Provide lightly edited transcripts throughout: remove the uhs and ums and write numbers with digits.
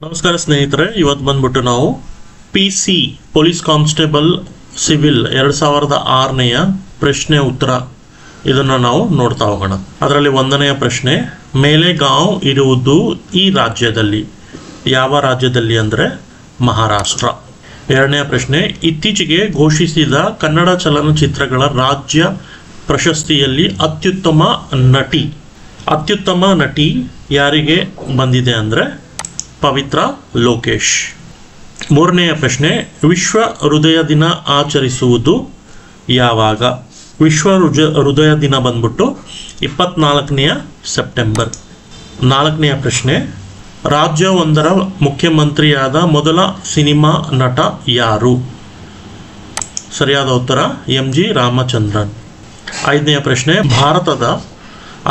ನಮಸ್ಕಾರ ಸ್ನೇಹಿತರೆ, ಇವತ್ತು ಬಂದ್ಬಿಟ್ಟು ನಾವು PC ಪೊಲೀಸ್ ಕಾನ್ಸ್ಟೇಬಲ್ ಸಿವಿಲ್ 2006ನೆಯ ಪ್ರಶ್ನೆ ಉತ್ತರ ಇದನ್ನು ನಾವು ನೋಡ್ತಾ ಹೋಗೋಣ. ಅದರಲ್ಲಿ ಒಂದನೆಯ ಪ್ರಶ್ನೆ, ಮೇಲೆಗಾಂವ್ ಇರುವುದು ಈ ರಾಜ್ಯದಲ್ಲಿ. ಯಾವ ರಾಜ್ಯದಲ್ಲಿ ಅಂದರೆ ಮಹಾರಾಷ್ಟ್ರ. ಎರಡನೆಯ ಪ್ರಶ್ನೆ, ಇತ್ತೀಚೆಗೆ ಘೋಷಿಸಿದ ಕನ್ನಡ ಚಲನಚಿತ್ರಗಳ ರಾಜ್ಯ ಪ್ರಶಸ್ತಿಯಲ್ಲಿ ಅತ್ಯುತ್ತಮ ನಟಿ ಯಾರಿಗೆ ಬಂದಿದೆ ಅಂದರೆ ಪವಿತ್ರ ಲೋಕೇಶ್. ಮೂರನೆಯ ಪ್ರಶ್ನೆ, ವಿಶ್ವ ಹೃದಯ ದಿನ ಆಚರಿಸುವುದು ಯಾವಾಗ? ವಿಶ್ವ ಹೃದಯ ದಿನ ಬಂದ್ಬಿಟ್ಟು 24ನೇ ಸೆಪ್ಟೆಂಬರ್. ನಾಲ್ಕನೆಯ ಪ್ರಶ್ನೆ, ರಾಜ್ಯವೊಂದರ ಮುಖ್ಯಮಂತ್ರಿಯಾದ ಮೊದಲ ಸಿನಿಮಾ ನಟ ಯಾರು? ಸರಿಯಾದ ಉತ್ತರ MG ರಾಮಚಂದ್ರನ್. ಐದನೆಯ ಪ್ರಶ್ನೆ, ಭಾರತದ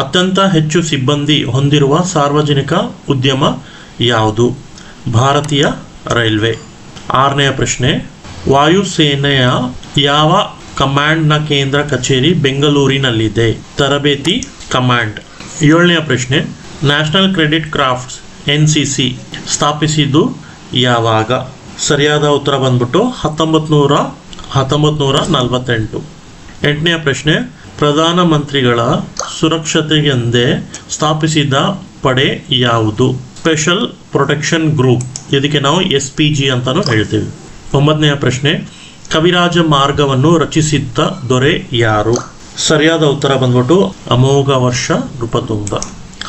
ಅತ್ಯಂತ ಹೆಚ್ಚು ಸಿಬ್ಬಂದಿ ಹೊಂದಿರುವ ಸಾರ್ವಜನಿಕ ಉದ್ಯಮ ಯಾವುದು? ಭಾರತೀಯ ರೈಲ್ವೆ. ಆರನೆಯ ಪ್ರಶ್ನೆ, ವಾಯುಸೇನೆಯ ಯಾವ ಕಮಾಂಡ್ನ ಕೇಂದ್ರ ಕಚೇರಿ ಬೆಂಗಳೂರಿನಲ್ಲಿದೆ? ತರಬೇತಿ ಕಮಾಂಡ್. ಏಳನೆಯ ಪ್ರಶ್ನೆ, ನ್ಯಾಷನಲ್ ಕ್ರೆಡಿಟ್ ಕ್ರಾಫ್ಟ್ಸ್ NCC ಸ್ಥಾಪಿಸಿದ್ದು ಯಾವಾಗ? ಸರಿಯಾದ ಉತ್ತರ ಬಂದ್ಬಿಟ್ಟು 1948. ಎಂಟನೆಯ ಪ್ರಶ್ನೆ, ಪ್ರಧಾನಮಂತ್ರಿಗಳ ಸುರಕ್ಷತೆಗೆಂದೇ ಸ್ಥಾಪಿಸಿದ ಪಡೆ ಯಾವುದು? Special protection group. ಇದಕ್ಕೆ ನಾವು SPG ಅಂತಾನು ಹೇಳ್ತೀವಿ. ಒಂಬತ್ತನೆಯ ಪ್ರಶ್ನೆ, ಕವಿರಾಜ ಮಾರ್ಗವನ್ನು ರಚಿಸಿದ್ದ ದೊರೆ ಯಾರು? ಸರಿಯಾದ ಉತ್ತರ ಬಂದ್ಬಿಟ್ಟು ಅಮೋಘ ವರ್ಷ ನೃಪತುಂಗ.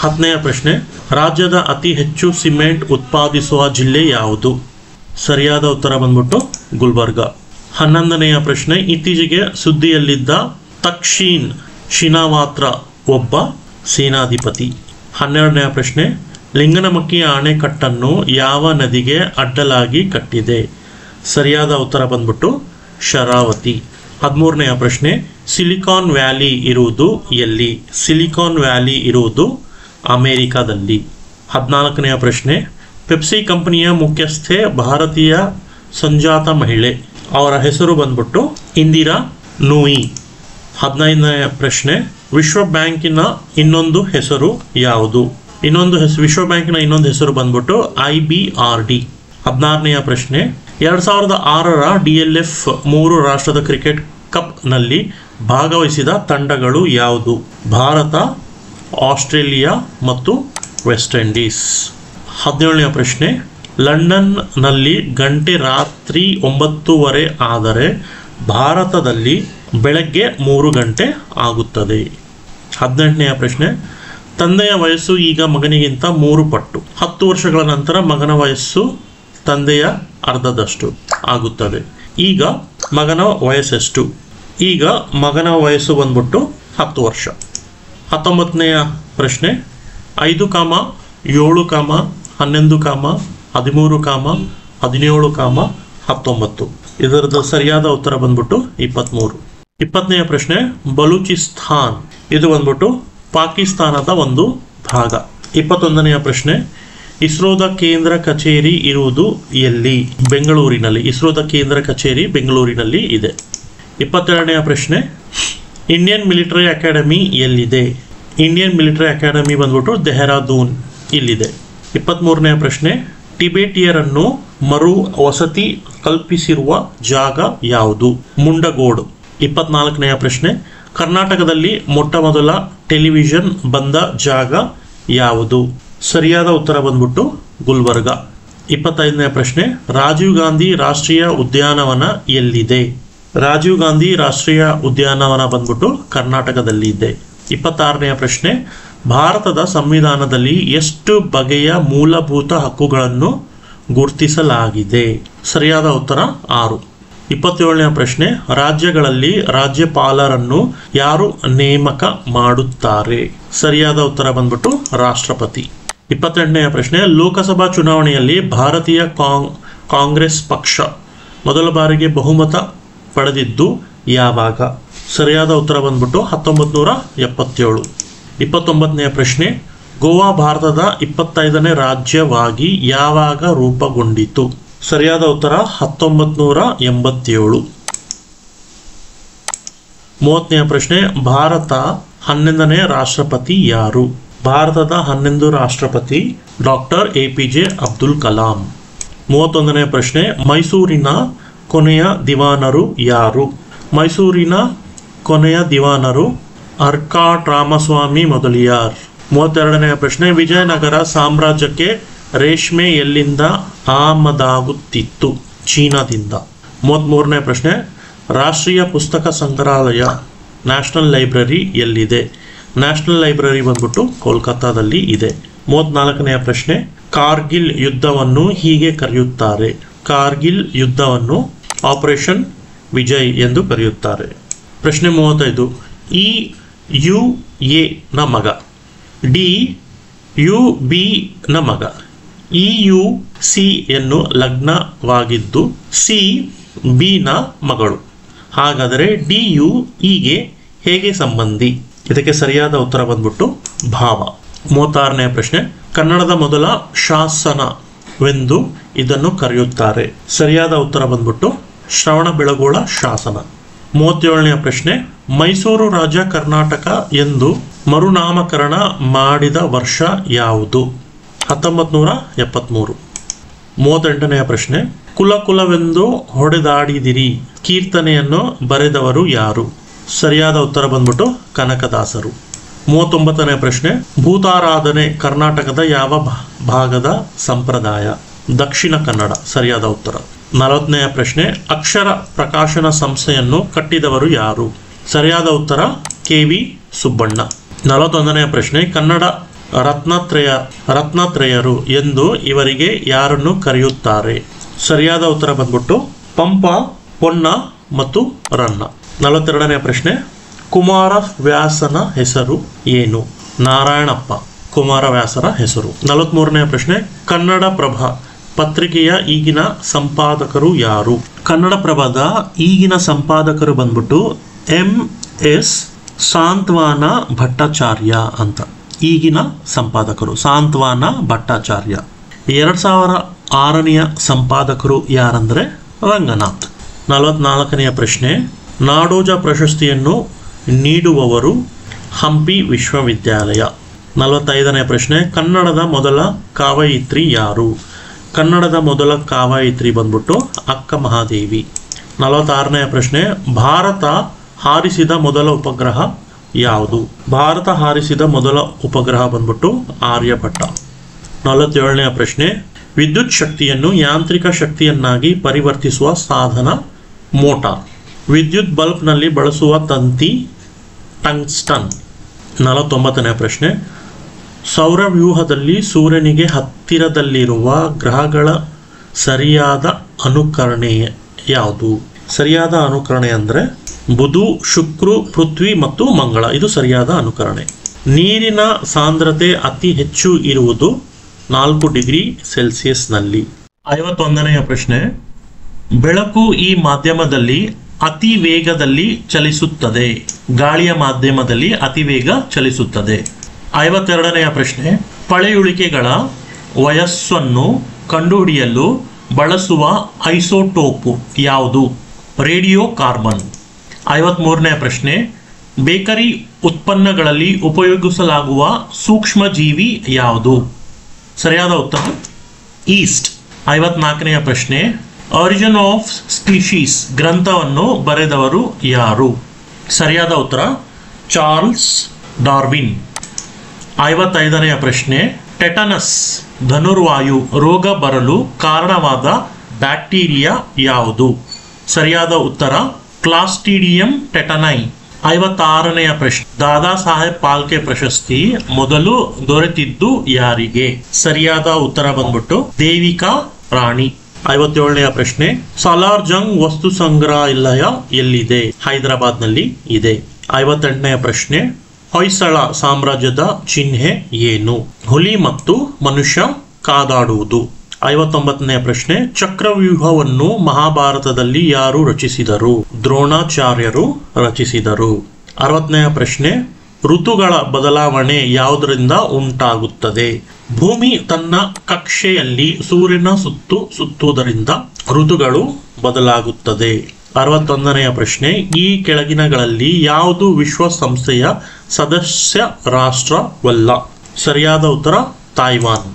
ಹತ್ತನೆಯ ಪ್ರಶ್ನೆ, ರಾಜ್ಯದ ಅತಿ ಹೆಚ್ಚು ಸಿಮೆಂಟ್ ಉತ್ಪಾದಿಸುವ ಜಿಲ್ಲೆ ಯಾವುದು? ಸರಿಯಾದ ಉತ್ತರ ಬಂದ್ಬಿಟ್ಟು ಗುಲ್ಬರ್ಗ. 11ನೆಯ ಪ್ರಶ್ನೆ, ಇತ್ತೀಚೆಗೆ ಸುದ್ದಿಯಲ್ಲಿದ್ದ ತಕ್ಷೀನ್ ಶಿನಾವಾತ್ರ ಒಬ್ಬ ಸೇನಾಧಿಪತಿ. 12ನೆಯ ಪ್ರಶ್ನೆ, ಲಿಂಗನಮಕ್ಕಿ ಅಣೆಕಟ್ಟನ್ನು ಯಾವ ನದಿಗೆ ಅಡ್ಡಲಾಗಿ ಕಟ್ಟಿದೆ? ಸರಿಯಾದ ಉತ್ತರ ಬಂದ್ಬಿಟ್ಟು ಶರಾವತಿ. 13ನೆಯ ಪ್ರಶ್ನೆ, ಸಿಲಿಕಾನ್ ವ್ಯಾಲಿ ಇರುವುದು ಎಲ್ಲಿ? ಸಿಲಿಕಾನ್ ವ್ಯಾಲಿ ಇರುವುದು ಅಮೆರಿಕಾದಲ್ಲಿ. 14ನೆಯ ಪ್ರಶ್ನೆ, ಪೆಪ್ಸಿ ಕಂಪನಿಯ ಮುಖ್ಯಸ್ಥೆ ಭಾರತೀಯ ಸಂಜಾತ ಮಹಿಳೆ. ಅವರ ಹೆಸರು ಬಂದ್ಬಿಟ್ಟು ಇಂದಿರಾ ನೂಯಿ. 15ನೆಯ ಪ್ರಶ್ನೆ, ವಿಶ್ವ ಬ್ಯಾಂಕಿನ ಇನ್ನೊಂದು ಹೆಸರು ಯಾವುದು? ವಿಶ್ವ ಬ್ಯಾಂಕಿನ ಇನ್ನೊಂದು ಹೆಸರು ಬಂದ್ಬಿಟ್ಟು IBRD. 16ನೆಯ ಪ್ರಶ್ನೆ, 2006ರ DLF 3 ರಾಷ್ಟ್ರದ ಕ್ರಿಕೆಟ್ ಕಪ್ನಲ್ಲಿ ಭಾಗವಹಿಸಿದ ತಂಡಗಳು ಯಾವುದು? ಭಾರತ, ಆಸ್ಟ್ರೇಲಿಯಾ ಮತ್ತು ವೆಸ್ಟ್ ಇಂಡೀಸ್. 17ನೆಯ ಪ್ರಶ್ನೆ, ಲಂಡನ್ನಲ್ಲಿ ಗಂಟೆ ರಾತ್ರಿ 9:30 ಆದರೆ ಭಾರತದಲ್ಲಿ ಬೆಳಗ್ಗೆ 3 ಗಂಟೆ ಆಗುತ್ತದೆ. 18ನೆಯ ಪ್ರಶ್ನೆ, ತಂದೆಯ ವಯಸ್ಸು ಈಗ ಮಗನಿಗಿಂತ 3 ಪಟ್ಟು. 10 ವರ್ಷಗಳ ನಂತರ ಮಗನ ವಯಸ್ಸು ತಂದೆಯ ಅರ್ಧದಷ್ಟು ಆಗುತ್ತದೆ. ಈಗ ಮಗನ ವಯಸ್ಸೆಷ್ಟು? ಈಗ ಮಗನ ವಯಸ್ಸು ಬಂದ್ಬಿಟ್ಟು 10 ವರ್ಷ. 19ನೆಯ ಪ್ರಶ್ನೆ, 5, 7, 11, 13, 17, 19. ಇದರದ್ದು ಸರಿಯಾದ ಉತ್ತರ ಬಂದ್ಬಿಟ್ಟು 23. 20ನೆಯ ಪ್ರಶ್ನೆ, ಬಲೂಚಿಸ್ತಾನ್ ಇದು ಬಂದ್ಬಿಟ್ಟು ಪಾಕಿಸ್ತಾನದ ಒಂದು ಭಾಗ. 21ನೆಯ ಪ್ರಶ್ನೆ, ಇಸ್ರೋದ ಕೇಂದ್ರ ಕಚೇರಿ ಇರುವುದು ಎಲ್ಲಿ? ಬೆಂಗಳೂರಿನಲ್ಲಿ. ಇಸ್ರೋದ ಕೇಂದ್ರ ಕಚೇರಿ ಬೆಂಗಳೂರಿನಲ್ಲಿ ಇದೆ. 22ನೆಯ ಪ್ರಶ್ನೆ, ಇಂಡಿಯನ್ ಮಿಲಿಟರಿ ಅಕಾಡೆಮಿ ಎಲ್ಲಿದೆ? ಇಂಡಿಯನ್ ಮಿಲಿಟರಿ ಅಕಾಡೆಮಿ ಬಂದ್ಬಿಟ್ಟು ಡೆಹ್ರಾಡೂನ್ ಇಲ್ಲಿದೆ. 23ನೆಯ ಪ್ರಶ್ನೆ, ಟಿಬೇಟಿಯರನ್ನು ಮರು ವಸತಿ ಕಲ್ಪಿಸಿರುವ ಜಾಗ ಯಾವುದು? ಮುಂಡಗೋಡು. 24ನೆಯ ಪ್ರಶ್ನೆ, ಕರ್ನಾಟಕದಲ್ಲಿ ಮೊಟ್ಟ ಮೊದಲ ಟೆಲಿವಿಷನ್ ಬಂದ ಜಾಗ ಯಾವುದು? ಸರಿಯಾದ ಉತ್ತರ ಬಂದ್ಬಿಟ್ಟು ಗುಲ್ಬರ್ಗ. 25ನೇ ಪ್ರಶ್ನೆ, ರಾಜೀವ್ ಗಾಂಧಿ ರಾಷ್ಟ್ರೀಯ ಉದ್ಯಾನವನ ಎಲ್ಲಿದೆ? ರಾಜೀವ್ ಗಾಂಧಿ ರಾಷ್ಟ್ರೀಯ ಉದ್ಯಾನವನ ಬಂದ್ಬಿಟ್ಟು ಕರ್ನಾಟಕದಲ್ಲಿ ಇದೆ. 26ನೇ ಪ್ರಶ್ನೆ, ಭಾರತದ ಸಂವಿಧಾನದಲ್ಲಿ ಎಷ್ಟು ಬಗೆಯ ಮೂಲಭೂತ ಹಕ್ಕುಗಳನ್ನು ಗುರುತಿಸಲಾಗಿದೆ? ಸರಿಯಾದ ಉತ್ತರ 6. 27ನೇ ಪ್ರಶ್ನೆ, ರಾಜ್ಯಗಳಲ್ಲಿ ರಾಜ್ಯಪಾಲರನ್ನು ಯಾರು ನೇಮಕ ಮಾಡುತ್ತಾರೆ? ಸರಿಯಾದ ಉತ್ತರ ಬಂದ್ಬಿಟ್ಟು ರಾಷ್ಟ್ರಪತಿ. 28ನೇ ಪ್ರಶ್ನೆ, ಲೋಕಸಭಾ ಚುನಾವಣೆಯಲ್ಲಿ ಭಾರತೀಯ ಕಾಂಗ್ರೆಸ್ ಪಕ್ಷ ಮೊದಲ ಬಾರಿಗೆ ಬಹುಮತ ಪಡೆದಿದ್ದು ಯಾವಾಗ? ಸರಿಯಾದ ಉತ್ತರ ಬಂದ್ಬಿಟ್ಟು 1977. 29ನೇ ಪ್ರಶ್ನೆ, ಗೋವಾ ಭಾರತದ 25ನೇ ರಾಜ್ಯವಾಗಿ ಯಾವಾಗ ರೂಪುಗೊಂಡಿತು? ಸರಿಯಾದ ಉತ್ತರ 1987. 30ನೇ ಪ್ರಶ್ನೆ, ಭಾರತ 11ನೇ ರಾಷ್ಟ್ರಪತಿ ಯಾರು? ಭಾರತದ 11 ರಾಷ್ಟ್ರಪತಿ ಡಾಕ್ಟರ್ APJ ಅಬ್ದುಲ್ ಕಲಾಂ. 31ನೇ ಪ್ರಶ್ನೆ, ಮೈಸೂರಿನ ಕೊನೆಯ ದಿವಾನರು ಯಾರು? ಮೈಸೂರಿನ ಕೊನೆಯ ದಿವಾನರು ಅರ್ಕಾಟ್ ರಾಮಸ್ವಾಮಿ ಮೊದಲಿಯಾರ್. 32ನೇ ಪ್ರಶ್ನೆ, ವಿಜಯನಗರ ಸಾಮ್ರಾಜ್ಯಕ್ಕೆ ರೇಷ್ಮೆ ಎಲ್ಲಿಂದ ಆಮದಾಗುತ್ತಿತ್ತು? ಚೀನಾದಿಂದ. 33ನೇ ಪ್ರಶ್ನೆ, ರಾಷ್ಟ್ರೀಯ ಪುಸ್ತಕ ಸಂಗ್ರಹಾಲಯ ನ್ಯಾಷನಲ್ ಲೈಬ್ರರಿ ಎಲ್ಲಿದೆ? ನ್ಯಾಷನಲ್ ಲೈಬ್ರರಿ ಬಂದ್ಬಿಟ್ಟು ಕೋಲ್ಕತ್ತಾದಲ್ಲಿ ಇದೆ. 34ನೇ ಪ್ರಶ್ನೆ, ಕಾರ್ಗಿಲ್ ಯುದ್ಧವನ್ನು ಹೀಗೆ ಕರೆಯುತ್ತಾರೆ? ಕಾರ್ಗಿಲ್ ಯುದ್ಧವನ್ನು ಆಪರೇಷನ್ ವಿಜಯ್ ಎಂದು ಕರೆಯುತ್ತಾರೆ. ಪ್ರಶ್ನೆ 35, EUA ನ ಮಗ, DUB ನ ಮಗ, EUC ಯನ್ನು ಲಗ್ನವಾಗಿದ್ದು CB ನ ಮಗಳು. ಹಾಗಾದರೆ DUE ಗೆ ಹೇಗೆ ಸಂಬಂಧಿ? ಇದಕ್ಕೆ ಸರಿಯಾದ ಉತ್ತರ ಬಂದ್ಬಿಟ್ಟು ಭಾವ. 36ನೇ ಪ್ರಶ್ನೆ, ಕನ್ನಡದ ಮೊದಲ ಶಾಸನವೆಂದು ಇದನ್ನು ಕರೆಯುತ್ತಾರೆ? ಸರಿಯಾದ ಉತ್ತರ ಬಂದ್ಬಿಟ್ಟು ಶ್ರವಣಬೆಳಗೊಳ ಶಾಸನ. 37ನೇ ಪ್ರಶ್ನೆ, ಮೈಸೂರು ರಾಜ್ಯ ಕರ್ನಾಟಕ ಎಂದು ಮರುನಾಮಕರಣ ಮಾಡಿದ ವರ್ಷ ಯಾವುದು? 1973. 38ನೇ ಪ್ರಶ್ನೆ, ಕುಲ ಕುಲವೆಂದು ಹೊಡೆದಾಡಿದಿರಿ ಕೀರ್ತನೆಯನ್ನು ಬರೆದವರು ಯಾರು? ಸರಿಯಾದ ಉತ್ತರ ಬಂದ್ಬಿಟ್ಟು ಕನಕದಾಸರು. 39ನೇ ಪ್ರಶ್ನೆ, ಭೂತಾರಾಧನೆ ಕರ್ನಾಟಕದ ಯಾವ ಭಾಗದ ಸಂಪ್ರದಾಯ? ದಕ್ಷಿಣ ಕನ್ನಡ. ಸರಿಯಾದ ಉತ್ತರ. 40ನೇ ಪ್ರಶ್ನೆ, ಅಕ್ಷರ ಪ್ರಕಾಶನ ಸಂಸ್ಥೆಯನ್ನು ಕಟ್ಟಿದವರು ಯಾರು? ಸರಿಯಾದ ಉತ್ತರ KV ಸುಬ್ಬಣ್ಣ. 41ನೇ ಪ್ರಶ್ನೆ, ಕನ್ನಡ ರತ್ನತ್ರಯರು ಎಂದು ಇವರಿಗೆ ಯಾರನ್ನು ಕರೆಯುತ್ತಾರೆ? ಸರಿಯಾದ ಉತ್ತರ ಬಂದ್ಬಿಟ್ಟು ಪಂಪ, ಪೊನ್ನ ಮತ್ತು ರನ್ನ. 42ನೇ ಪ್ರಶ್ನೆ, ಕುಮಾರವ್ಯಾಸನ ಹೆಸರು ಏನು? ನಾರಾಯಣಪ್ಪ ಕುಮಾರವ್ಯಾಸರ ಹೆಸರು. 43ನೇ ಪ್ರಶ್ನೆ, ಕನ್ನಡಪ್ರಭ ಪತ್ರಿಕೆಯ ಈಗಿನ ಸಂಪಾದಕರು ಯಾರು? ಕನ್ನಡಪ್ರಭದ ಈಗಿನ ಸಂಪಾದಕರು ಬಂದ್ಬಿಟ್ಟು MS ಸಾಂತ್ವನ ಭಟ್ಟಾಚಾರ್ಯ ಅಂತ. ಈಗಿನ ಸಂಪಾದಕರು ಸಾಂತ್ವನ ಭಟ್ಟಾಚಾರ್ಯ. 2006ನೆಯ ಸಂಪಾದಕರು ಯಾರಂದ್ರೆ ರಂಗನಾಥ್. 44ನೆಯ ಪ್ರಶ್ನೆ, ನಾಡೋಜ ಪ್ರಶಸ್ತಿಯನ್ನು ನೀಡುವವರು ಹಂಪಿ ವಿಶ್ವವಿದ್ಯಾಲಯ. 45ನೇ ಪ್ರಶ್ನೆ, ಕನ್ನಡದ ಮೊದಲ ಕಾವಯಿತ್ರಿ ಯಾರು? ಕನ್ನಡದ ಮೊದಲ ಕಾವಯಿತ್ರಿ ಬಂದ್ಬಿಟ್ಟು ಅಕ್ಕ ಮಹಾದೇವಿ. 46ನೇ ಪ್ರಶ್ನೆ, ಭಾರತ ಹಾರಿಸಿದ ಮೊದಲ ಉಪಗ್ರಹ ಯಾವುದು? ಭಾರತ ಹಾರಿಸಿದ ಮೊದಲ ಉಪಗ್ರಹ ಬಂದ್ಬಿಟ್ಟು ಆರ್ಯಭಟ್ಟ. 47ನೇ ಪ್ರಶ್ನೆ, ವಿದ್ಯುತ್ ಶಕ್ತಿಯನ್ನು ಯಾಂತ್ರಿಕ ಶಕ್ತಿಯನ್ನಾಗಿ ಪರಿವರ್ತಿಸುವ ಸಾಧನ ಮೋಟಾರ್. ವಿದ್ಯುತ್ ಬಲ್ಬ್ನಲ್ಲಿ ಬಳಸುವ ತಂತಿ ಟಂಗ್ಸ್ಟನ್. 49ನೇ ಪ್ರಶ್ನೆ, ಸೌರವ್ಯೂಹದಲ್ಲಿ ಸೂರ್ಯನಿಗೆ ಹತ್ತಿರದಲ್ಲಿರುವ ಗ್ರಹಗಳ ಸರಿಯಾದ ಅನುಕರಣೆ ಯಾವುದು? ಸರಿಯಾದ ಅನುಕರಣೆ ಅಂದರೆ ಬುಧ, ಶುಕ್ರ, ಪೃಥ್ವಿ ಮತ್ತು ಮಂಗಳ. ಇದು ಸರಿಯಾದ ಅನುಕರಣೆ. ನೀರಿನ ಸಾಂದ್ರತೆ ಅತಿ ಹೆಚ್ಚು ಇರುವುದು 4 ಡಿಗ್ರಿ ಸೆಲ್ಸಿಯಸ್ನಲ್ಲಿ. 51ನೆಯ ಪ್ರಶ್ನೆ, ಬೆಳಕು ಈ ಮಾಧ್ಯಮದಲ್ಲಿ ಅತಿ ವೇಗದಲ್ಲಿ ಚಲಿಸುತ್ತದೆ. ಗಾಳಿಯ ಮಾಧ್ಯಮದಲ್ಲಿ ಅತಿ ವೇಗ ಚಲಿಸುತ್ತದೆ. 52ನೆಯ ಪ್ರಶ್ನೆ, ಪಳೆಯುಳಿಕೆಗಳ ವಯಸ್ಸನ್ನು ಕಂಡುಹಿಡಿಯಲು ಬಳಸುವ ಐಸೋಟೋಪು ಯಾವುದು? Radio carbon. 53ನೇ ಪ್ರಶ್ನೆ, ಬೇಕರಿ ಉತ್ಪನ್ನಗಳಲ್ಲಿ ಉಪಯೋಗಿಸಲಾಗುವ ಸೂಕ್ಷ್ಮ ಜೀವಿ ಯಾವುದು? ಸರಿಯಾದ ಉತ್ತರ ಈಸ್ಟ್. 54ನೆಯ ಪ್ರಶ್ನೆ, ಆರಿಜಿನ್ ಆಫ್ ಸ್ಪೀಶೀಸ್ ಗ್ರಂಥವನ್ನು ಬರೆದವರು ಯಾರು? ಸರಿಯಾದ ಉತ್ತರ ಚಾರ್ಲ್ಸ್ ಡಾರ್ವಿನ್. 55ನೆಯ ಪ್ರಶ್ನೆ, ಟೆಟನಸ್ ಧನುರ್ವಾಯು ರೋಗ ಬರಲು ಕಾರಣವಾದ ಬ್ಯಾಕ್ಟೀರಿಯಾ ಯಾವುದು? ಸರಿಯಾದ ಉತ್ತರ ಕ್ಲಾಸ್ಟಿಡಿಯಂ ಟೆಟನೈ. 56ನೆಯ ಪ್ರಶ್ನೆ, ದಾದಾ ಸಾಹೇಬ್ ಫಾಲ್ಕೆ ಪ್ರಶಸ್ತಿ ಮೊದಲು ದೊರೆತಿದ್ದು ಯಾರಿಗೆ? ಸರಿಯಾದ ಉತ್ತರ ಬಂದ್ಬಿಟ್ಟು ದೇವಿಕಾ ರಾಣಿ. 57ನೆಯ ಪ್ರಶ್ನೆ, ಸಾಲಾರ್ ಜಂಗ್ ವಸ್ತು ಸಂಗ್ರಹಾಲಯ ಎಲ್ಲಿದೆ? ಹೈದರಾಬಾದ್ ನಲ್ಲಿ ಇದೆ. 58ನೆಯ ಪ್ರಶ್ನೆ, ಹೊಯ್ಸಳ ಸಾಮ್ರಾಜ್ಯದ ಚಿಹ್ನೆ ಏನು? ಹುಲಿ ಮತ್ತು ಮನುಷ್ಯ ಕಾದಾಡುವುದು. 59ನೇ ಪ್ರಶ್ನೆ, ಚಕ್ರವ್ಯೂಹವನ್ನು ಮಹಾಭಾರತದಲ್ಲಿ ಯಾರು ರಚಿಸಿದರು? ದ್ರೋಣಾಚಾರ್ಯರು ರಚಿಸಿದರು. 60ನೆಯ ಪ್ರಶ್ನೆ, ಋತುಗಳ ಬದಲಾವಣೆ ಯಾವುದರಿಂದ ಉಂಟಾಗುತ್ತದೆ? ಭೂಮಿ ತನ್ನ ಕಕ್ಷೆಯಲ್ಲಿ ಸೂರ್ಯನ ಸುತ್ತುವುದರಿಂದ ಋತುಗಳು ಬದಲಾಗುತ್ತದೆ. 61ನೆಯ ಪ್ರಶ್ನೆ, ಈ ಕೆಳಗಿನಗಳಲ್ಲಿ ಯಾವುದು ವಿಶ್ವಸಂಸ್ಥೆಯ ಸದಸ್ಯ ರಾಷ್ಟ್ರವಲ್ಲ? ಸರಿಯಾದ ಉತ್ತರ ತಾಯ್ವಾನ್.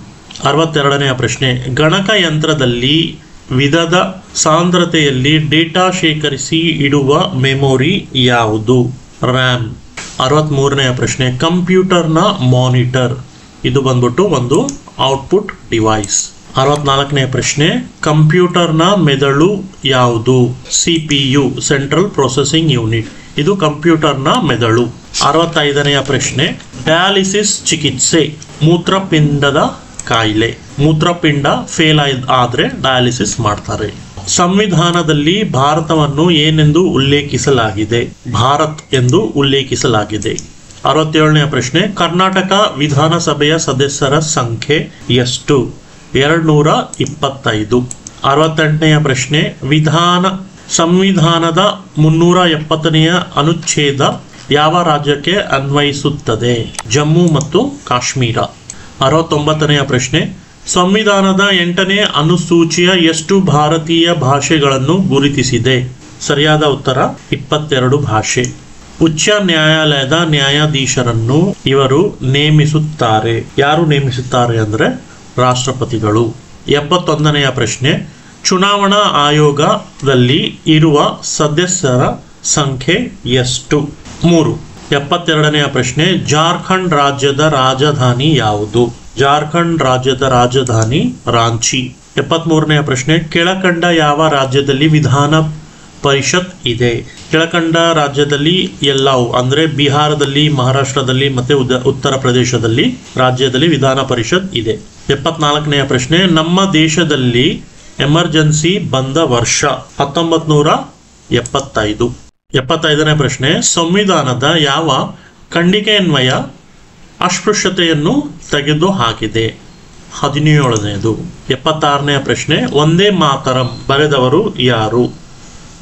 62ನೇ ಪ್ರಶ್ನೆ, ಗಣಕಯಂತ್ರದಲ್ಲಿ ವಿಧದ ಸಾಂದ್ರತೆಯಲ್ಲಿ ಡೇಟಾ ಶೇಖರಿಸಿ ಇಡುವ ಮೆಮೊರಿ ಯಾವುದು? ರ್ಯಾಮ್. 63ನೇ ಪ್ರಶ್ನೆ, ಕಂಪ್ಯೂಟರ್ನ ಮಾನಿಟರ್ ಇದು ಬಂದ್ಬಿಟ್ಟು ಒಂದು ಔಟ್ಪುಟ್ ಡಿವೈಸ್. 64ನೇ ಪ್ರಶ್ನೆ, ಕಂಪ್ಯೂಟರ್ನ ಮೆದುಳು ಯಾವುದು? CPU ಸೆಂಟ್ರಲ್ ಪ್ರೊಸೆಸಿಂಗ್ ಯೂನಿಟ್ ಇದು ಕಂಪ್ಯೂಟರ್ನ ಮೆದುಳು. 65ನೇ ಪ್ರಶ್ನೆ, ಡಯಾಲಿಸಿಸ್ ಚಿಕಿತ್ಸೆ ಮೂತ್ರಪಿಂಡದ ಕಾಯಿಲೆ. ಮೂತ್ರಪಿಂಡ ಫೇಲ್ ಆದರೆ ಡಯಾಲಿಸಿಸ್ ಮಾಡ್ತಾರೆ. ಸಂವಿಧಾನದಲ್ಲಿ ಭಾರತವನ್ನು ಏನೆಂದು ಉಲ್ಲೇಖಿಸಲಾಗಿದೆ? ಭಾರತ್ ಎಂದು ಉಲ್ಲೇಖಿಸಲಾಗಿದೆ. 67ನೇ ಪ್ರಶ್ನೆ, ಕರ್ನಾಟಕ ವಿಧಾನಸಭೆಯ ಸದಸ್ಯರ ಸಂಖ್ಯೆ ಎಷ್ಟು? 225. 68ನೇ ಪ್ರಶ್ನೆ, ಸಂವಿಧಾನದ 370ನೇ ಅನುಚ್ಛೇದ ಯಾವ ರಾಜ್ಯಕ್ಕೆ ಅನ್ವಯಿಸುತ್ತದೆ? ಜಮ್ಮು ಮತ್ತು ಕಾಶ್ಮೀರ. 69ನೇ ಪ್ರಶ್ನೆ, ಸಂವಿಧಾನದ 8ನೇ ಅನುಸೂಚಿಯ ಎಷ್ಟು ಭಾರತೀಯ ಭಾಷೆಗಳನ್ನು ಗುರುತಿಸಿದೆ? ಸರಿಯಾದ ಉತ್ತರ 22 ಭಾಷೆ. ಉಚ್ಚ ನ್ಯಾಯಾಲಯದ ನ್ಯಾಯಾಧೀಶರನ್ನು ಇವರು ನೇಮಿಸುತ್ತಾರೆ. ಯಾರು ನೇಮಿಸುತ್ತಾರೆ ಅಂದ್ರೆ ರಾಷ್ಟ್ರಪತಿಗಳು. 71ನೇ ಪ್ರಶ್ನೆ, ಚುನಾವಣಾ ಆಯೋಗದಲ್ಲಿ ಇರುವ ಸದಸ್ಯರ ಸಂಖ್ಯೆ ಎಷ್ಟು? 3. 72ನೇ ಪ್ರಶ್ನೆ, ಜಾರ್ಖಂಡ್ ರಾಜ್ಯದ ರಾಜಧಾನಿ ಯಾವುದು? ಜಾರ್ಖಂಡ್ ರಾಜ್ಯದ ರಾಜಧಾನಿ ರಾಂಚಿ. 73ನೇ ಪ್ರಶ್ನೆ, ಕೆಳಕಂಡ ಯಾವ ರಾಜ್ಯದಲ್ಲಿ ವಿಧಾನ ಪರಿಷತ್ ಇದೆ? ಕೆಳಕಂಡ ರಾಜ್ಯದಲ್ಲಿ ಎಲ್ಲವೂ ಅಂದ್ರೆ ಬಿಹಾರದಲ್ಲಿ, ಮಹಾರಾಷ್ಟ್ರದಲ್ಲಿ ಮತ್ತೆ ಉತ್ತರ ಪ್ರದೇಶದಲ್ಲಿ ರಾಜ್ಯದಲ್ಲಿ ವಿಧಾನ ಪರಿಷತ್ ಇದೆ. 74ನೇ ಪ್ರಶ್ನೆ, ನಮ್ಮ ದೇಶದಲ್ಲಿ ಎಮರ್ಜೆನ್ಸಿ ಬಂದ ವರ್ಷ? 1975. 75ನೇ ಪ್ರಶ್ನೆ, ಸಂವಿಧಾನದ ಯಾವ ಖಂಡಿಕೆಯನ್ವಯ ಅಸ್ಪೃಶ್ಯತೆಯನ್ನು ತೆಗೆದು ಹಾಕಿದೆ? 17ನೇದು. 76ನೇ ಪ್ರಶ್ನೆ, ಒಂದೇ ಮಾತರಂ ಬರೆದವರು ಯಾರು?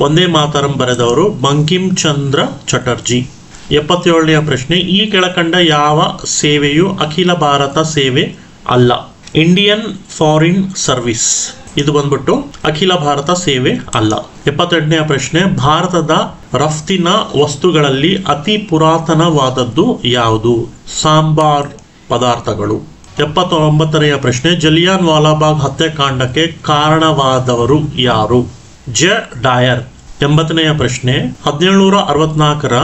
ಒಂದೇ ಮಾತರಂ ಬರೆದವರು ಬಂಕಿಂ ಚಂದ್ರ ಚಟರ್ಜಿ. 77ನೇ ಪ್ರಶ್ನೆ, ಈ ಕೆಳಕಂಡ ಯಾವ ಸೇವೆಯು ಅಖಿಲ ಭಾರತ ಸೇವೆ ಅಲ್ಲ? ಇಂಡಿಯನ್ ಫಾರಿನ್ ಸರ್ವಿಸ್ ಇದು ಬಂದ್ಬಿಟ್ಟು ಅಖಿಲ ಭಾರತ ಸೇವೆ ಅಲ್ಲ. 78ನೇ ಪ್ರಶ್ನೆ, ಭಾರತದ ರಫ್ತಿನ ವಸ್ತುಗಳಲ್ಲಿ ಅತಿ ಪುರಾತನವಾದದ್ದು ಯಾವುದು? ಸಾಂಬಾರ್ ಪದಾರ್ಥಗಳು. 79ನೇ ಪ್ರಶ್ನೆ, ಜಲಿಯಾನ್ ವಾಲಾಬಾಗ್ ಹತ್ಯಾಕಾಂಡಕ್ಕೆ ಕಾರಣವಾದವರು ಯಾರು? ಡಯರ್. 80ನೇ ಪ್ರಶ್ನೆ, 1764ರ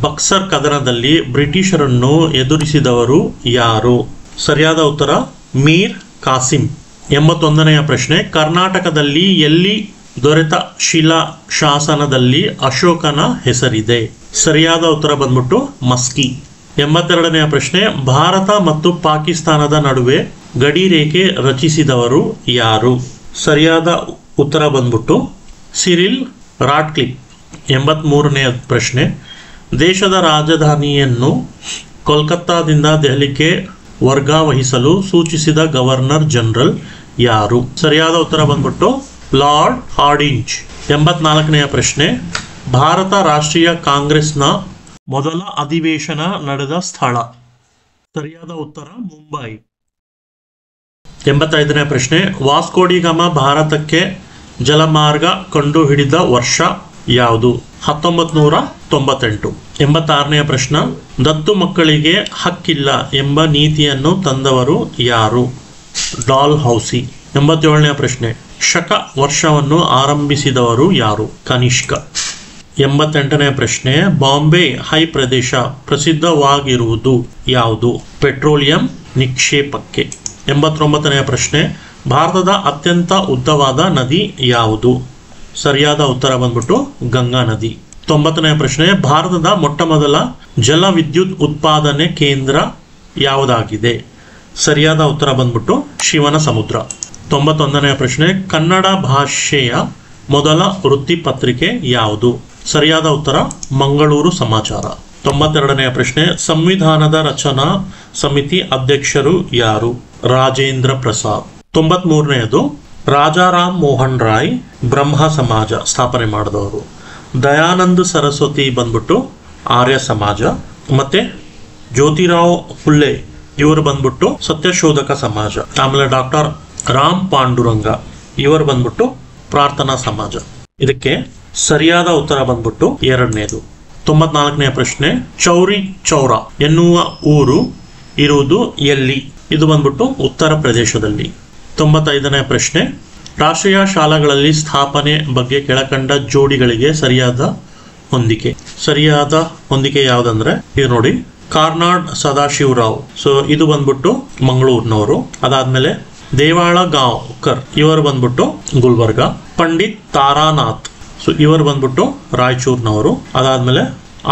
ಬಕ್ಸರ್ ಕದನದಲ್ಲಿ ಬ್ರಿಟಿಷರನ್ನು ಎದುರಿಸಿದವರು ಯಾರು? ಸರಿಯಾದ ಉತ್ತರ ಮೀರ್ ಕಾಸಿಂ. 81ನೇ ಪ್ರಶ್ನೆ, ಕರ್ನಾಟಕದಲ್ಲಿ ಎಲ್ಲಿ ದೊರೆತ ಶಿಲಾ ಶಾಸನದಲ್ಲಿ ಅಶೋಕನ ಹೆಸರಿದೆ? ಸರಿಯಾದ ಉತ್ತರ ಬಂದ್ಬಿಟ್ಟು ಮಸ್ಕಿ. 82ನೇ ಪ್ರಶ್ನೆ, ಭಾರತ ಮತ್ತು ಪಾಕಿಸ್ತಾನದ ನಡುವೆ ಗಡಿ ರೇಖೆ ರಚಿಸಿದವರು ಯಾರು? ಸರಿಯಾದ ಉತ್ತರ ಬಂದ್ಬಿಟ್ಟು ಸಿರಿಲ್ ರಾಡ್ಕ್ಲಿಫ್. 83ನೇ ಪ್ರಶ್ನೆ, ದೇಶದ ರಾಜಧಾನಿಯನ್ನು ಕೋಲ್ಕತ್ತಾದಿಂದ ದೆಹಲಿಗೆ ವರ್ಗಾವಹಿಸಲು ಸೂಚಿಸಿದ ಗವರ್ನರ್ ಜನರಲ್ ಯಾರು? ಸರಿಯಾದ ಉತ್ತರ ಬಂದ್ಬಿಟ್ಟು ಲಾರ್ಡ್ ಹಾರ್ಡಿಂಜ್. 84ನೇ ಪ್ರಶ್ನೆ, ಭಾರತ ರಾಷ್ಟ್ರೀಯ ಕಾಂಗ್ರೆಸ್ನ ಮೊದಲ ಅಧಿವೇಶನ ನಡೆದ ಸ್ಥಳ? ಸರಿಯಾದ ಉತ್ತರ ಮುಂಬೈ. 85ನೇ ಪ್ರಶ್ನೆ, ವಾಸ್ಕೋಡಿಗಾಮ ಭಾರತಕ್ಕೆ ಜಲಮಾರ್ಗ ಕಂಡುಹಿಡಿದ ವರ್ಷ ಯಾವುದು? 1998. 86ನೇ ಪ್ರಶ್ನೆ, ದತ್ತು ಮಕ್ಕಳಿಗೆ ಹಕ್ಕಿಲ್ಲ ಎಂಬ ನೀತಿಯನ್ನು ತಂದವರು ಯಾರು? ಡಾಲ್ ಹೌಸಿ. 87ನೇ ಪ್ರಶ್ನೆ, ಶಕ ವರ್ಷವನ್ನು ಆರಂಭಿಸಿದವರು ಯಾರು? ಕನಿಷ್ಕ. 88ನೇ ಪ್ರಶ್ನೆ, ಬಾಂಬೆ ಹೈ ಪ್ರದೇಶ ಪ್ರಸಿದ್ಧವಾಗಿರುವುದು ಯಾವುದು? ಪೆಟ್ರೋಲಿಯಂ ನಿಕ್ಷೇಪಕ್ಕೆ. 89ನೇ ಪ್ರಶ್ನೆ, ಭಾರತದ ಅತ್ಯಂತ ಉದ್ದವಾದ ನದಿ ಯಾವುದು? ಸರಿಯಾದ ಉತ್ತರ ಬಂದ್ಬಿಟ್ಟು ಗಂಗಾ ನದಿ. 90ನೇ ಪ್ರಶ್ನೆ, ಭಾರತದ ಮೊಟ್ಟ ಮೊದಲ ಜಲ ವಿದ್ಯುತ್ ಉತ್ಪಾದನೆ ಕೇಂದ್ರ ಯಾವುದಾಗಿದೆ? ಸರಿಯಾದ ಉತ್ತರ ಬಂದ್ಬಿಟ್ಟು ಶಿವನ ಸಮುದ್ರ. 91ನೇ ಪ್ರಶ್ನೆ, ಕನ್ನಡ ಭಾಷೆಯ ಮೊದಲ ವೃತ್ತಿಪತ್ರಿಕೆ ಯಾವುದು? ಸರಿಯಾದ ಉತ್ತರ ಮಂಗಳೂರು ಸಮಾಚಾರ. 92ನೇ ಪ್ರಶ್ನೆ, ಸಂವಿಧಾನದ ರಚನಾ ಸಮಿತಿ ಅಧ್ಯಕ್ಷರು ಯಾರು? ರಾಜೇಂದ್ರ ಪ್ರಸಾದ್. 93ನೇದು, ರಾಜಾರಾಮ್ ಮೋಹನ್ ರಾಯ್ ಬ್ರಹ್ಮ ಸಮಾಜ ಸ್ಥಾಪನೆ ಮಾಡಿದವರು. ದಯಾನಂದ ಸರಸ್ವತಿ ಬಂದ್ಬಿಟ್ಟು ಆರ್ಯ ಸಮಾಜ. ಮತ್ತೆ ಜ್ಯೋತಿರಾವ್ ಫುಲ್ಲೆ ಇವರು ಬಂದ್ಬಿಟ್ಟು ಸತ್ಯಶೋಧಕ ಸಮಾಜ. ಆಮೇಲೆ ಡಾಕ್ಟರ್ ರಾಮ್ ಪಾಂಡುರಂಗ ಇವರು ಬಂದ್ಬಿಟ್ಟು ಪ್ರಾರ್ಥನಾ ಸಮಾಜ. ಇದಕ್ಕೆ ಸರಿಯಾದ ಉತ್ತರ ಬಂದ್ಬಿಟ್ಟು 2ನೇದು. 94ನೇ ಪ್ರಶ್ನೆ, ಚೌರಿ ಚೌರ ಎನ್ನುವ ಊರು ಇರುವುದು ಎಲ್ಲಿ? ಇದು ಬಂದ್ಬಿಟ್ಟು ಉತ್ತರ ಪ್ರದೇಶದಲ್ಲಿ. 95ನೇ ಪ್ರಶ್ನೆ, ರಾಷ್ಟ್ರೀಯ ಶಾಲೆಗಳಲ್ಲಿ ಸ್ಥಾಪನೆ ಬಗ್ಗೆ ಕೆಳಕಂಡ ಜೋಡಿಗಳಿಗೆ ಸರಿಯಾದ ಹೊಂದಿಕೆ ಯಾವುದಂದ್ರೆ ಇದು ನೋಡಿ, ಕಾರ್ನಾಡ್ ಸದಾಶಿವರಾವ್, ಸೊ ಇದು ಬಂದ್ಬಿಟ್ಟು ಮಂಗಳೂರಿನವರು. ಅದಾದ್ಮೇಲೆ ದೇವಾಳ ಗಾಂವ್ಕರ್, ಇವರು ಬಂದ್ಬಿಟ್ಟು ಗುಲ್ಬರ್ಗ. ಪಂಡಿತ್ ತಾರಾನಾಥ್, ಸೊ ಇವರು ಬಂದ್ಬಿಟ್ಟು ರಾಯಚೂರಿನವರು. ಅದಾದ್ಮೇಲೆ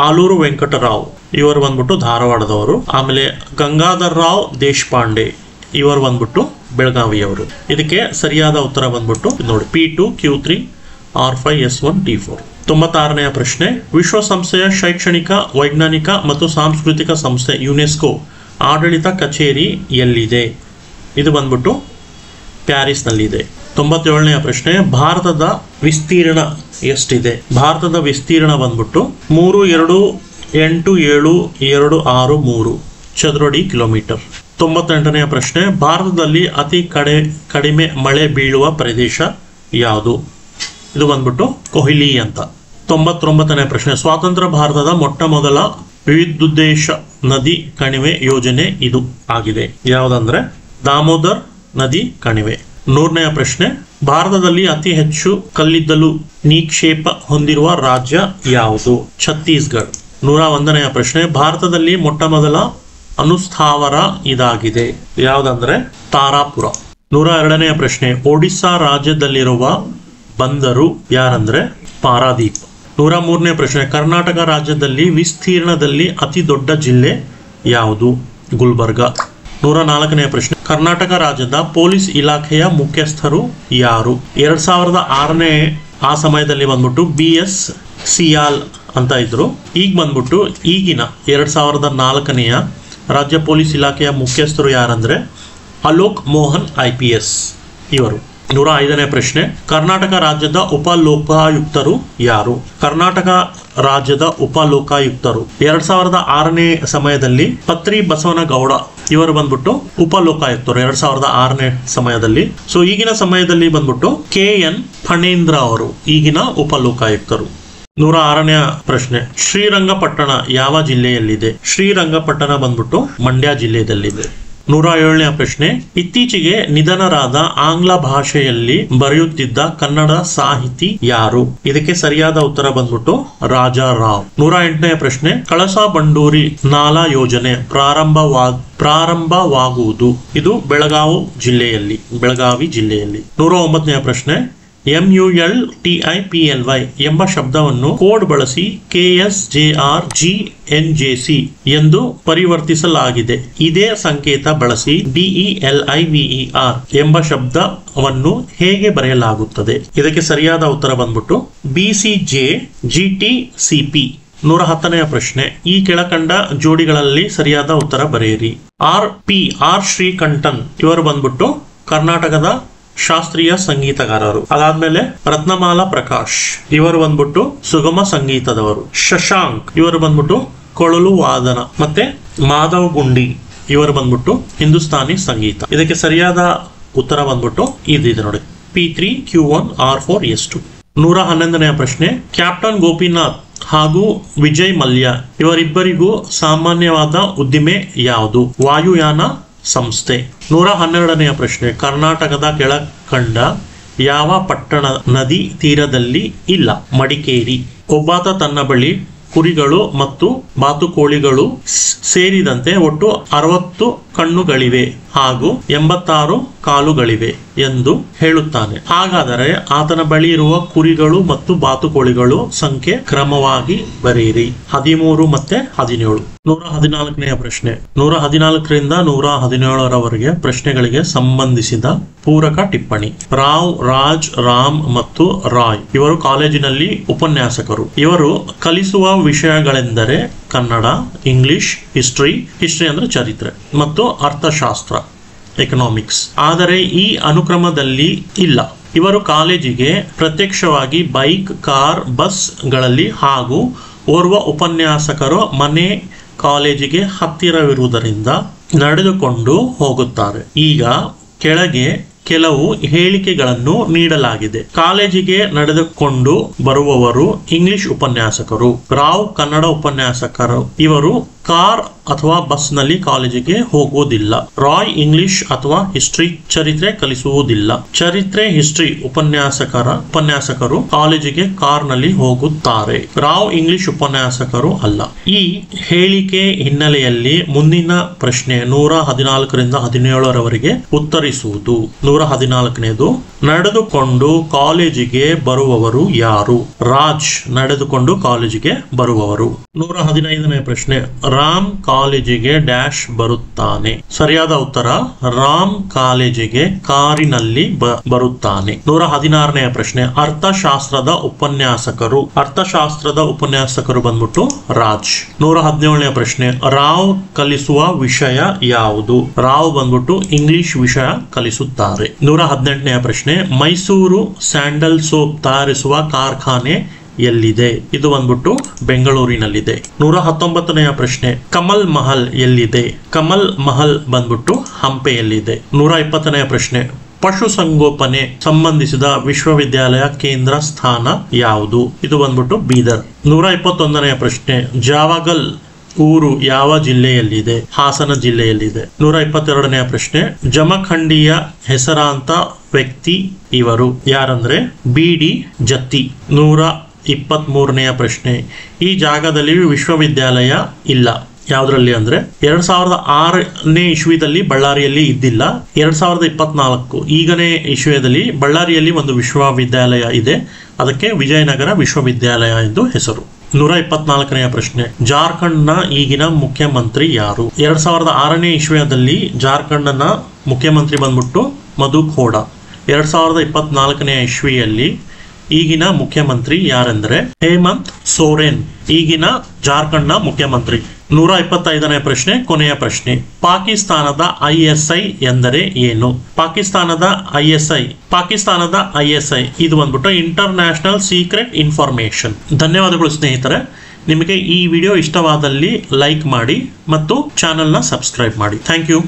ಆಲೂರು ವೆಂಕಟರಾವ್, ಇವರು ಬಂದ್ಬಿಟ್ಟು ಧಾರವಾಡದವರು. ಆಮೇಲೆ ಗಂಗಾಧರ್ ರಾವ್ ದೇಶಪಾಂಡೆ, ಇವರು ಬಂದ್ಬಿಟ್ಟು ಬೆಳಗಾವಿಯವರು. ಇದಕ್ಕೆ ಸರಿಯಾದ ಉತ್ತರ ಬಂದ್ಬಿಟ್ಟು ನೋಡಿ, P2 Q3 R5 S1 T4. 96ನೇ ಪ್ರಶ್ನೆ, ವಿಶ್ವಸಂಸ್ಥೆಯ ಶೈಕ್ಷಣಿಕ, ವೈಜ್ಞಾನಿಕ ಮತ್ತು ಸಾಂಸ್ಕೃತಿಕ ಸಂಸ್ಥೆ ಯುನೆಸ್ಕೋ ಆಡಳಿತ ಕಚೇರಿ ಎಲ್ಲಿದೆ? ಇದು ಬಂದ್ಬಿಟ್ಟು ಪ್ಯಾರಿಸ್ನಲ್ಲಿದೆ. 97ನೇ ಪ್ರಶ್ನೆ, ಭಾರತದ ವಿಸ್ತೀರ್ಣ ಎಷ್ಟಿದೆ? ಭಾರತದ ವಿಸ್ತೀರ್ಣ ಬಂದ್ಬಿಟ್ಟು 3287263 ಚದುರಡಿ ಕಿಲೋಮೀಟರ್. 98ನೇ ಪ್ರಶ್ನೆ, ಭಾರತದಲ್ಲಿ ಅತಿ ಕಡಿಮೆ ಮಳೆ ಬೀಳುವ ಪ್ರದೇಶ ಯಾವುದು? ಇದು ಬಂದ್ಬಿಟ್ಟು ಕೊಹ್ಲಿ ಅಂತ. 99ನೇ ಪ್ರಶ್ನೆ, ಸ್ವಾತಂತ್ರ್ಯ ಭಾರತದ ಮೊಟ್ಟ ಮೊದಲ ವಿದ್ಯುದ್ದೇಶ ನದಿ ಕಣಿವೆ ಯೋಜನೆ ಇದು ಆಗಿದೆ. ಯಾವುದಂದ್ರೆ ದಾಮೋದರ್ ನದಿ ಕಣಿವೆ. 100ನೇ ಪ್ರಶ್ನೆ, ಭಾರತದಲ್ಲಿ ಅತಿ ಹೆಚ್ಚು ಕಲ್ಲಿದ್ದಲು ನಿಕ್ಷೇಪ ಹೊಂದಿರುವ ರಾಜ್ಯ ಯಾವುದು? ಛತ್ತೀಸ್ಗಢ. 101ನೇ ಪ್ರಶ್ನೆ, ಭಾರತದಲ್ಲಿ ಮೊಟ್ಟ ಮೊದಲ ಅನುಸ್ಥಾವರ ಇದಾಗಿದೆ. ಯಾವುದಂದ್ರೆ ತಾರಾಪುರ. 102ನೇ ಪ್ರಶ್ನೆ, ಒಡಿಸ್ಸಾ ರಾಜ್ಯದಲ್ಲಿರುವ ಬಂದರು ಯಾರಂದ್ರೆ ಪಾರಾದೀಪ್. 103ನೇ ಪ್ರಶ್ನೆ, ಕರ್ನಾಟಕ ರಾಜ್ಯದಲ್ಲಿ ವಿಸ್ತೀರ್ಣದಲ್ಲಿ ಅತಿ ದೊಡ್ಡ ಜಿಲ್ಲೆ ಯಾವುದು? ಗುಲ್ಬರ್ಗ. 104ನೇ ಪ್ರಶ್ನೆ, ಕರ್ನಾಟಕ ರಾಜ್ಯದ ಪೊಲೀಸ್ ಇಲಾಖೆಯ ಮುಖ್ಯಸ್ಥರು ಯಾರು? 2006ನೇ ಆ ಸಮಯದಲ್ಲಿ ಬಂದ್ಬಿಟ್ಟು BS ಸಿಯಾಲ್ ಅಂತ ಇದ್ರು. ಈಗ ಬಂದ್ಬಿಟ್ಟು ಈಗಿನ 2004ನೆಯ ರಾಜ್ಯ ಪೊಲೀಸ್ ಇಲಾಖೆಯ ಮುಖ್ಯಸ್ಥರು ಯಾರಂದ್ರೆ ಅಲೋಕ್ ಮೋಹನ್ IPS ಇವರು. 105ನೇ ಪ್ರಶ್ನೆ, ಕರ್ನಾಟಕ ರಾಜ್ಯದ ಉಪಲೋಕಾಯುಕ್ತರು ಯಾರು? ಕರ್ನಾಟಕ ರಾಜ್ಯದ ಉಪಲೋಕಾಯುಕ್ತರು 2006ನೇ ಸಮಯದಲ್ಲಿ ಪತ್ರಿ ಬಸವನಗೌಡ ಇವರು ಬಂದ್ಬಿಟ್ಟು ಉಪಲೋಕಾಯುಕ್ತರು 2006ನೇ ಸಮಯದಲ್ಲಿ. ಸೊ ಈಗಿನ ಸಮಯದಲ್ಲಿ ಬಂದ್ಬಿಟ್ಟು KN ಫಣೇಂದ್ರ ಅವರು ಈಗಿನ ಉಪಲೋಕಾಯುಕ್ತರು. 106ನೇ ಪ್ರಶ್ನೆ, ಶ್ರೀರಂಗಪಟ್ಟಣ ಯಾವ ಜಿಲ್ಲೆಯಲ್ಲಿದೆ? ಶ್ರೀರಂಗಪಟ್ಟಣ ಬಂದ್ಬಿಟ್ಟು ಮಂಡ್ಯ ಜಿಲ್ಲೆಯಲ್ಲಿದೆ. 107ನೇ ಪ್ರಶ್ನೆ, ಇತ್ತೀಚೆಗೆ ನಿಧನರಾದ ಆಂಗ್ಲ ಭಾಷೆಯಲ್ಲಿ ಬರೆಯುತ್ತಿದ್ದ ಕನ್ನಡ ಸಾಹಿತಿ ಯಾರು? ಇದಕ್ಕೆ ಸರಿಯಾದ ಉತ್ತರ ಬಂದ್ಬಿಟ್ಟು ರಾಜಾರಾವ್. 108ನೇ ಪ್ರಶ್ನೆ, ಕಳಸಾ ಬಂಡೂರಿ ನಾಲಾ ಯೋಜನೆ ಪ್ರಾರಂಭವಾಗುವುದು ಇದು ಬೆಳಗಾವಿ ಜಿಲ್ಲೆಯಲ್ಲಿ. 109ನೇ ಪ್ರಶ್ನೆ, MULTIPLY ಎಂಬ ಶಬ್ದವನ್ನು ಕೋಡ್ ಬಳಸಿ KSJRGNJC ಎಂದು ಪರಿವರ್ತಿಸಲಾಗಿದೆ. ಇದೇ ಸಂಕೇತ ಬಳಸಿ DELIVER ಎಂಬ ಶಬ್ದವನ್ನು ಹೇಗೆ ಬರೆಯಲಾಗುತ್ತದೆ? ಇದಕ್ಕೆ ಸರಿಯಾದ ಉತ್ತರ ಬಂದ್ಬಿಟ್ಟು BCJGTCP. 110ನೇ ಪ್ರಶ್ನೆ, ಈ ಕೆಳಕಂಡ ಜೋಡಿಗಳಲ್ಲಿ ಸರಿಯಾದ ಉತ್ತರ ಬರೆಯಿರಿ. ಆರ್ ಶ್ರೀಕಂಠನ್ ಇವರು ಬಂದ್ಬಿಟ್ಟು ಕರ್ನಾಟಕದ ಶಾಸ್ತ್ರೀಯ ಸಂಗೀತಗಾರರು. ಅದಾದ್ಮೇಲೆ ರತ್ನಮಾಲಾ ಪ್ರಕಾಶ್ ಇವರು ಬಂದ್ಬಿಟ್ಟು ಸುಗಮ ಸಂಗೀತದವರು. ಶಶಾಂಕ್ ಇವರು ಬಂದ್ಬಿಟ್ಟು ಕೊಳಲು ವಾದನ. ಮತ್ತೆ ಮಾಧವ್ ಗುಂಡಿ ಇವರು ಬಂದ್ಬಿಟ್ಟು ಹಿಂದೂಸ್ತಾನಿ ಸಂಗೀತ. ಇದಕ್ಕೆ ಸರಿಯಾದ ಉತ್ತರ ಬಂದ್ಬಿಟ್ಟು ಇದಿದೆ ನೋಡಿ, P3 Q1 R4 S2. 111ನೇ ಪ್ರಶ್ನೆ, ಕ್ಯಾಪ್ಟನ್ ಗೋಪಿನಾಥ್ ಹಾಗೂ ವಿಜಯ್ ಮಲ್ಯ ಇವರಿಬ್ಬರಿಗೂ ಸಾಮಾನ್ಯವಾದ ಉದ್ದಿಮೆ ಯಾವುದು? ವಾಯುಯಾನ ಸಂಸ್ಥೆ. 112ನೇ ಪ್ರಶ್ನೆ, ಕರ್ನಾಟಕದ ಕೆಳಕಂಡ ಯಾವ ಪಟ್ಟಣ ನದಿ ತೀರದಲ್ಲಿ ಇಲ್ಲ? ಮಡಿಕೇರಿ. ಒಬ್ಬಾತ ತನ್ನ ಬಳಿ ಕುರಿಗಳು ಮತ್ತು ಬಾತುಕೋಳಿಗಳು ಸೇರಿದಂತೆ ಒಟ್ಟು 60 ಕಣ್ಣುಗಳಿವೆ ಹಾಗೂ 86 ಕಾಲುಗಳಿವೆ ಎಂದು ಹೇಳುತ್ತಾನೆ. ಹಾಗಾದರೆ ಆತನ ಬಳಿ ಇರುವ ಕುರಿಗಳು ಮತ್ತು ಬಾತುಕೋಳಿಗಳು ಸಂಖ್ಯೆ ಕ್ರಮವಾಗಿ ಬರೆಯಿರಿ. 13 ಮತ್ತೆ 17. 114ನೇ ಪ್ರಶ್ನೆ, 114ರಿಂದ 117ರವರೆಗೆ ಪ್ರಶ್ನೆಗಳಿಗೆ ಸಂಬಂಧಿಸಿದ ಪೂರಕ ಟಿಪ್ಪಣಿ. ರಾವ್, ರಾಜ್, ರಾಮ್ ಮತ್ತು ರಾಯ್ ಇವರು ಕಾಲೇಜಿನಲ್ಲಿ ಉಪನ್ಯಾಸಕರು. ಇವರು ಕಲಿಸುವ ವಿಷಯಗಳೆಂದರೆ ಕನ್ನಡ, ಇಂಗ್ಲಿಷ್, ಹಿಸ್ಟ್ರಿ ಅಂದ್ರೆ ಚರಿತ್ರೆ, ಮತ್ತು ಅರ್ಥಶಾಸ್ತ್ರ ಎಕನಾಮಿಕ್ಸ್. ಆದರೆ ಈ ಅನುಕ್ರಮದಲ್ಲಿ ಇಲ್ಲ. ಇವರು ಕಾಲೇಜಿಗೆ ಪ್ರತ್ಯಕ್ಷವಾಗಿ ಬೈಕ್, ಕಾರ್, ಬಸ್ ಗಳಲ್ಲಿ ಹಾಗೂ ಓರ್ವ ಉಪನ್ಯಾಸಕರು ಮನೆ ಕಾಲೇಜಿಗೆ ಹತ್ತಿರವಿರುವುದರಿಂದ ನಡೆದುಕೊಂಡು ಹೋಗುತ್ತಾರೆ. ಈಗ ಕೆಳಗೆ ಕೆಲವು ಹೇಳಿಕೆಗಳನ್ನು ನೀಡಲಾಗಿದೆ. ಕಾಲೇಜಿಗೆ ನಡೆದುಕೊಂಡು ಬರುವವರು ಇಂಗ್ಲಿಷ್ ಉಪನ್ಯಾಸಕರು. ರಾವ್ ಕನ್ನಡ ಉಪನ್ಯಾಸಕರು. ಇವರು ಕಾರ್ ಅಥವಾ ಬಸ್ ನಲ್ಲಿ ಕಾಲೇಜಿಗೆ ಹೋಗುವುದಿಲ್ಲ. ರಾಯ್ ಇಂಗ್ಲಿಷ್ ಅಥವಾ ಹಿಸ್ಟ್ರಿ ಚರಿತ್ರೆ ಕಲಿಸುವುದಿಲ್ಲ. ಚರಿತ್ರೆ ಹಿಸ್ಟ್ರಿ ಉಪನ್ಯಾಸಕರು ಕಾಲೇಜಿಗೆ ಕಾರ್ ನಲ್ಲಿ ಹೋಗುತ್ತಾರೆ. ರಾವ್ ಇಂಗ್ಲಿಷ್ ಉಪನ್ಯಾಸಕರು ಅಲ್ಲ. ಈ ಹೇಳಿಕೆ ಹಿನ್ನೆಲೆಯಲ್ಲಿ ಮುಂದಿನ ಪ್ರಶ್ನೆ 114ರಿಂದ 17ರವರೆಗೆ ಉತ್ತರಿಸುವುದು. 114ನೇದು, ನಡೆದುಕೊಂಡು ಕಾಲೇಜಿಗೆ ಬರುವವರು ಯಾರು? ರಾಜ್ ನಡೆದುಕೊಂಡು ಕಾಲೇಜಿಗೆ ಬರುವವರು. 115ನೇ ಪ್ರಶ್ನೆ, ರಾಮ್ ಕಾಲೇಜಿಗೆ ಡ್ಯಾಶ್ ಬರುತ್ತಾನೆ. ಸರಿಯಾದ ಉತ್ತರ ರಾಮ್ ಕಾಲೇಜಿಗೆ ಕಾರಿನಲ್ಲಿ ಬರುತ್ತಾನೆ. 116ನೇ ಪ್ರಶ್ನೆ, ಅರ್ಥಶಾಸ್ತ್ರದ ಉಪನ್ಯಾಸಕರು ಬಂದ್ಬಿಟ್ಟು ರಾಜ್. 117ನೇ ಪ್ರಶ್ನೆ, ರಾವ್ ಕಲಿಸುವ ವಿಷಯ ಯಾವುದು? ರಾವ್ ಬಂದ್ಬಿಟ್ಟು ಇಂಗ್ಲಿಷ್ ವಿಷಯ ಕಲಿಸುತ್ತಾರೆ. 118ನೇ ಪ್ರಶ್ನೆ, ಮೈಸೂರು ಸ್ಯಾಂಡಲ್ ಸೋಪ್ ತಯಾರಿಸುವ ಕಾರ್ಖಾನೆ ಎಲ್ಲಿದೆ? ಇದು ಬಂದ್ಬಿಟ್ಟು ಬೆಂಗಳೂರಿನಲ್ಲಿದೆ. 119ನೇ ಪ್ರಶ್ನೆ, ಕಮಲ್ ಮಹಲ್ ಎಲ್ಲಿದೆ? ಕಮಲ್ ಮಹಲ್ ಬಂದ್ಬಿಟ್ಟು ಹಂಪೆಯಲ್ಲಿದೆ. 120ನೇ ಪ್ರಶ್ನೆ, ಪಶುಸಂಗೋಪನೆ ಸಂಬಂಧಿಸಿದ ವಿಶ್ವವಿದ್ಯಾಲಯ ಕೇಂದ್ರ ಸ್ಥಾನ ಯಾವುದು? ಇದು ಬಂದ್ಬಿಟ್ಟು ಬೀದರ್. 121ನೇ ಪ್ರಶ್ನೆ, ಜಾವಗಲ್ ಊರು ಯಾವ ಜಿಲ್ಲೆಯಲ್ಲಿದೆ? ಹಾಸನ ಜಿಲ್ಲೆಯಲ್ಲಿದೆ. 122ನೇ ಪ್ರಶ್ನೆ, ಜಮಖಂಡಿಯ ಹೆಸರಾಂತ ವ್ಯಕ್ತಿ ಇವರು ಯಾರಂದ್ರೆ ಬಿ.ಡಿ. ಜತ್ತಿ. 123ನೇ ಪ್ರಶ್ನೆ, ಈ ಜಾಗದಲ್ಲಿ ವಿಶ್ವವಿದ್ಯಾಲಯ ಇಲ್ಲ. ಯಾವ್ದ್ರಲ್ಲಿ ಅಂದ್ರೆ 2006ನೇ ಇಸ್ವಿದಲ್ಲಿ ಬಳ್ಳಾರಿಯಲ್ಲಿ ಇದ್ದಿಲ್ಲ. 2024 ಈಗನೇ ಇಸ್ವಿಯಲ್ಲಿ ಬಳ್ಳಾರಿಯಲ್ಲಿ ಒಂದು ವಿಶ್ವವಿದ್ಯಾಲಯ ಇದೆ. ಅದಕ್ಕೆ ವಿಜಯನಗರ ವಿಶ್ವವಿದ್ಯಾಲಯ ಎಂದು ಹೆಸರು. 124ನೇ ಪ್ರಶ್ನೆ, ಜಾರ್ಖಂಡ್ನ ಈಗಿನ ಮುಖ್ಯಮಂತ್ರಿ ಯಾರು? 2006ನೇ ಇಸ್ವಿಯಲ್ಲಿ ಜಾರ್ಖಂಡ್ನ ಮುಖ್ಯಮಂತ್ರಿ ಬಂದ್ಬಿಟ್ಟು ಮಧು ಖೋಡಾ. 2024ನೇ ಇಸ್ವಿಯಲ್ಲಿ ಈಗಿನ ಮುಖ್ಯಮಂತ್ರಿ ಯಾರೆಂದ್ರೆ ಹೇಮಂತ್ ಸೋರೆನ್, ಈಗಿನ ಜಾರ್ಖಂಡ್ನ ಮುಖ್ಯಮಂತ್ರಿ. 125ನೇ ಪ್ರಶ್ನೆ, ಕೊನೆಯ ಪ್ರಶ್ನೆ, ಪಾಕಿಸ್ತಾನದ ISI ಎಂದರೆ ಏನು? ಪಾಕಿಸ್ತಾನದ ISI ಇದು ಬಂದ್ಬಿಟ್ಟು ಇಂಟರ್ನ್ಯಾಷನಲ್ ಸೀಕ್ರೆಟ್ ಇನ್ಫಾರ್ಮೇಶನ್. ಧನ್ಯವಾದಗಳು ಸ್ನೇಹಿತರೆ. ನಿಮಗೆ ಈ ವಿಡಿಯೋ ಇಷ್ಟವಾದಲ್ಲಿ ಲೈಕ್ ಮಾಡಿ ಮತ್ತು ಚಾನೆಲ್ನ ಸಬ್ಸ್ಕ್ರೈಬ್ ಮಾಡಿ. Thank you.